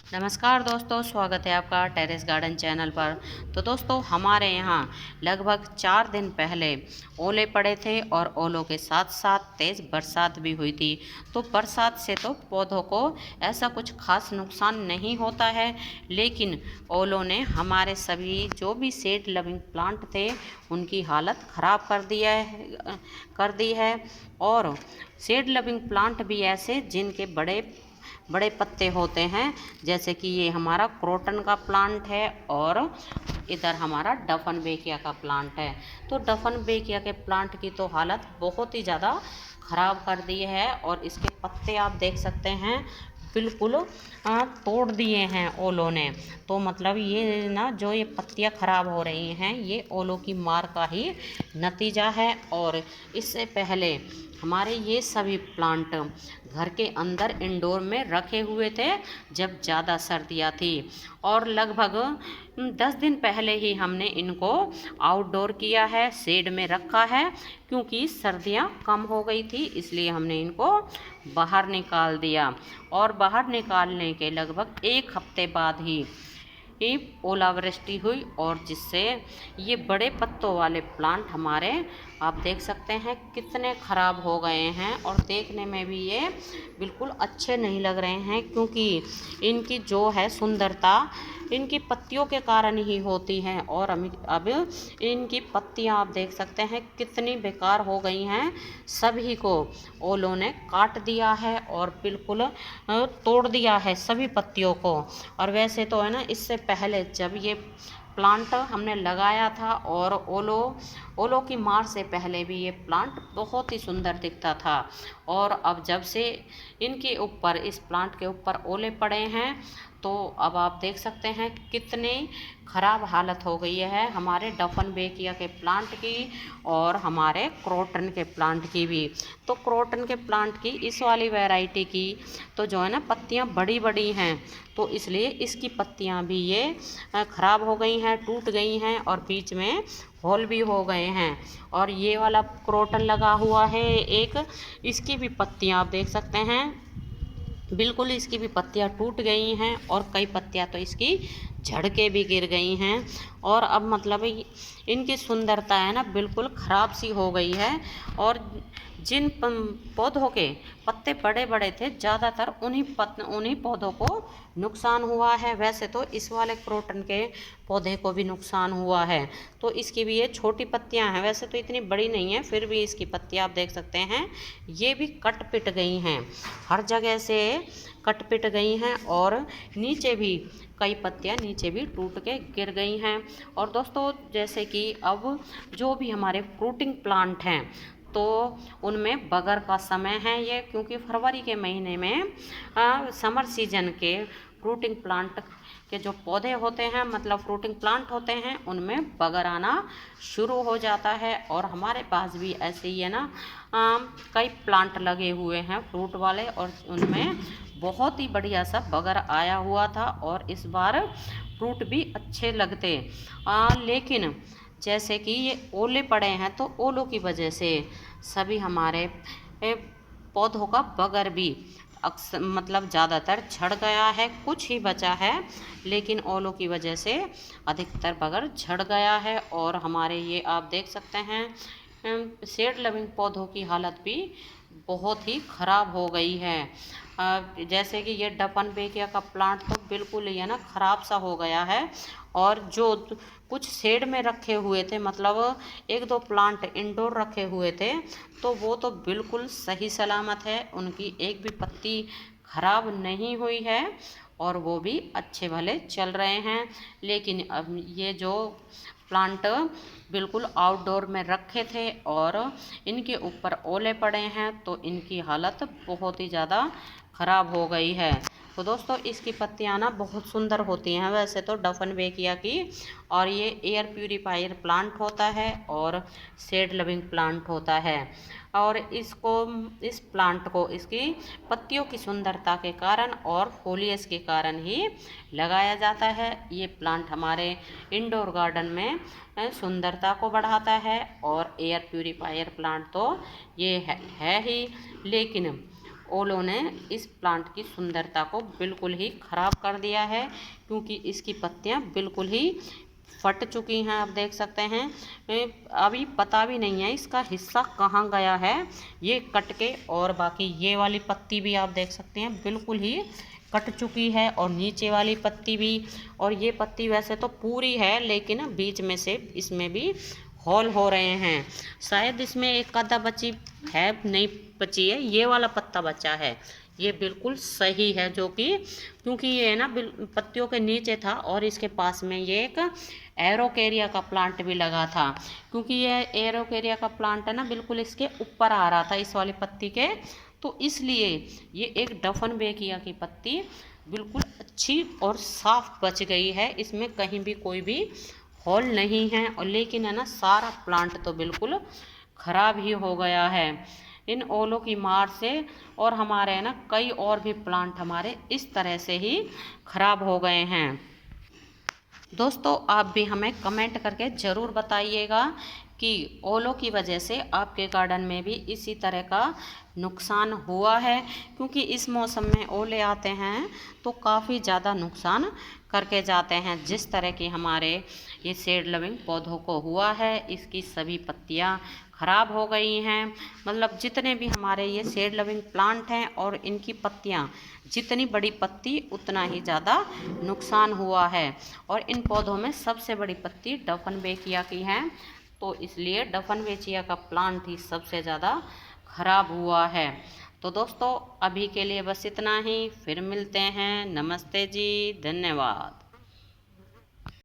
नमस्कार दोस्तों, स्वागत है आपका टेरेस गार्डन चैनल पर। तो दोस्तों, हमारे यहाँ लगभग 4 दिन पहले ओले पड़े थे और ओलों के साथ साथ तेज़ बरसात भी हुई थी। तो बरसात से तो पौधों को ऐसा कुछ खास नुकसान नहीं होता है, लेकिन ओलों ने हमारे सभी जो भी सीड लविंग प्लांट थे उनकी हालत ख़राब कर दी है। और सीड लविंग प्लांट भी ऐसे जिनके बड़े बड़े पत्ते होते हैं, जैसे कि ये हमारा क्रोटन का प्लांट है और इधर हमारा डफन बेकिया का प्लांट है। तो डफन बेकिया के प्लांट की तो हालत बहुत ही ज़्यादा ख़राब कर दी है और इसके पत्ते आप देख सकते हैं बिल्कुल तोड़ दिए हैं ओलों ने। तो मतलब ये ना, जो ये पत्तियां ख़राब हो रही हैं ये ओलों की मार का ही नतीजा है। और इससे पहले हमारे ये सभी प्लांट घर के अंदर इंडोर में रखे हुए थे जब ज़्यादा सर्दियाँ थी, और लगभग 10 दिन पहले ही हमने इनको आउटडोर किया है, शेड में रखा है, क्योंकि सर्दियाँ कम हो गई थी इसलिए हमने इनको बाहर निकाल दिया। और बाहर निकालने के लगभग 1 हफ्ते बाद ही ओलावृष्टि हुई, और जिससे ये बड़े पत्तों वाले प्लांट हमारे आप देख सकते हैं कितने ख़राब हो गए हैं। और देखने में भी ये बिल्कुल अच्छे नहीं लग रहे हैं, क्योंकि इनकी जो है सुंदरता इनकी पत्तियों के कारण ही होती है। और अब इनकी पत्तियां आप देख सकते हैं कितनी बेकार हो गई हैं। सभी को ओलों ने काट दिया है और बिल्कुल तोड़ दिया है सभी पत्तियों को। और वैसे तो है ना, इससे पहले जब ये प्लांट हमने लगाया था और ओलों की मार से पहले भी ये प्लांट बहुत ही सुंदर दिखता था। और अब जब से इनके ऊपर, इस प्लांट के ऊपर ओले पड़े हैं, तो अब आप देख सकते हैं कितनी ख़राब हालत हो गई है हमारे डफन बेकिया के प्लांट की और हमारे क्रोटन के प्लांट की भी। तो क्रोटन के प्लांट की इस वाली वैरायटी की तो जो है ना, पत्तियां बड़ी बड़ी हैं, तो इसलिए इसकी पत्तियां भी ये ख़राब हो गई हैं, टूट गई हैं और बीच में होल भी हो गए हैं। और ये वाला क्रोटन लगा हुआ है एक, इसकी भी पत्तियां आप देख सकते हैं बिल्कुल, इसकी भी पत्तियां टूट गई हैं और कई पत्तियां तो इसकी झड़ के भी गिर गई हैं। और अब मतलब इनकी सुंदरता है ना बिल्कुल ख़राब सी हो गई है। और जिन पौधों के पत्ते बड़े बड़े थे, ज़्यादातर उन्हीं पौधों को नुकसान हुआ है। वैसे तो इस वाले क्रोटन के पौधे को भी नुकसान हुआ है। तो इसकी भी ये छोटी पत्तियां हैं, वैसे तो इतनी बड़ी नहीं है, फिर भी इसकी पत्तियां आप देख सकते हैं ये भी कट पिट गई हैं, हर जगह से कट पिट गई हैं। और नीचे भी कई पत्तियां नीचे भी टूट के गिर गई हैं। और दोस्तों, जैसे कि अब जो भी हमारे फ्रूटिंग प्लांट हैं, तो उनमें बगर का समय है ये, क्योंकि फरवरी के महीने में समर सीजन के फ्रूटिंग प्लांट के जो पौधे होते हैं, मतलब फ्रूटिंग प्लांट होते हैं, उनमें बगर आना शुरू हो जाता है। और हमारे पास भी ऐसे ही है ना, कई प्लांट लगे हुए हैं फ्रूट वाले, और उनमें बहुत ही बढ़िया सा बगर आया हुआ था और इस बार फ्रूट भी अच्छे लगते। लेकिन जैसे कि ये ओले पड़े हैं, तो ओलों की वजह से सभी हमारे पौधों का बगर भी अक्सर मतलब ज़्यादातर झड़ गया है, कुछ ही बचा है, लेकिन ओलों की वजह से अधिकतर बगर झड़ गया है। और हमारे ये आप देख सकते हैं सीड लविंग पौधों की हालत भी बहुत ही ख़राब हो गई है। जैसे कि ये डफन बेकिया का प्लांट तो बिल्कुल ही है ना ख़राब सा हो गया है। और जो कुछ शेड में रखे हुए थे, मतलब 1-2 प्लांट इंडोर रखे हुए थे, तो वो तो बिल्कुल सही सलामत है, उनकी एक भी पत्ती खराब नहीं हुई है और वो भी अच्छे भले चल रहे हैं। लेकिन अब ये जो प्लांट बिल्कुल आउटडोर में रखे थे और इनके ऊपर ओले पड़े हैं, तो इनकी हालत बहुत ही ज़्यादा ख़राब हो गई है। तो दोस्तों, इसकी पत्तियां ना बहुत सुंदर होती हैं वैसे तो डफन बेकिया की, और ये एयर प्यूरीफायर प्लांट होता है और शेड लविंग प्लांट होता है। और इस प्लांट को इसकी पत्तियों की सुंदरता के कारण और फोलियस के कारण ही लगाया जाता है। ये प्लांट हमारे इंडोर गार्डन में सुंदरता को बढ़ाता है। और एयर प्यूरीफायर प्लांट तो ये है ही, लेकिन ओलों ने इस प्लांट की सुंदरता को बिल्कुल ही ख़राब कर दिया है, क्योंकि इसकी पत्तियां बिल्कुल ही फट चुकी हैं। आप देख सकते हैं अभी पता भी नहीं है इसका हिस्सा कहाँ गया है, ये कट के। और बाकी ये वाली पत्ती भी आप देख सकते हैं बिल्कुल ही कट चुकी है, और नीचे वाली पत्ती भी। और ये पत्ती वैसे तो पूरी है, लेकिन बीच में से इसमें भी होल हो रहे हैं। शायद इसमें एक आधा बची है, नहीं बची है, ये वाला पत्ता बचा है। ये बिल्कुल सही है, जो कि क्योंकि ये ना पत्तियों के नीचे था, और इसके पास में ये एक एरोकेरिया का प्लांट भी लगा था। क्योंकि ये एरोकेरिया का प्लांट है ना बिल्कुल इसके ऊपर आ रहा था इस वाली पत्ती के, तो इसलिए ये एक डफन बेकिया की पत्ती बिल्कुल अच्छी और साफ बच गई है। इसमें कहीं भी कोई भी होल नहीं है, और लेकिन है ना सारा प्लांट तो बिल्कुल ख़राब ही हो गया है इन ओलों की मार से। और हमारे है ना कई और भी प्लांट हमारे इस तरह से ही ख़राब हो गए हैं। दोस्तों आप भी हमें कमेंट करके ज़रूर बताइएगा कि ओलों की वजह से आपके गार्डन में भी इसी तरह का नुकसान हुआ है, क्योंकि इस मौसम में ओले आते हैं तो काफ़ी ज़्यादा नुकसान करके जाते हैं। जिस तरह की हमारे ये सीड लविंग पौधों को हुआ है, इसकी सभी पत्तियां ख़राब हो गई हैं। मतलब जितने भी हमारे ये सीड लविंग प्लांट हैं, और इनकी पत्तियां जितनी बड़ी पत्ती उतना ही ज़्यादा नुकसान हुआ है। और इन पौधों में सबसे बड़ी पत्ती डफन बेकिया की है, तो इसलिए डफन बेचिया का प्लांट ही सबसे ज़्यादा ख़राब हुआ है। तो दोस्तों अभी के लिए बस इतना ही, फिर मिलते हैं। नमस्ते जी, धन्यवाद।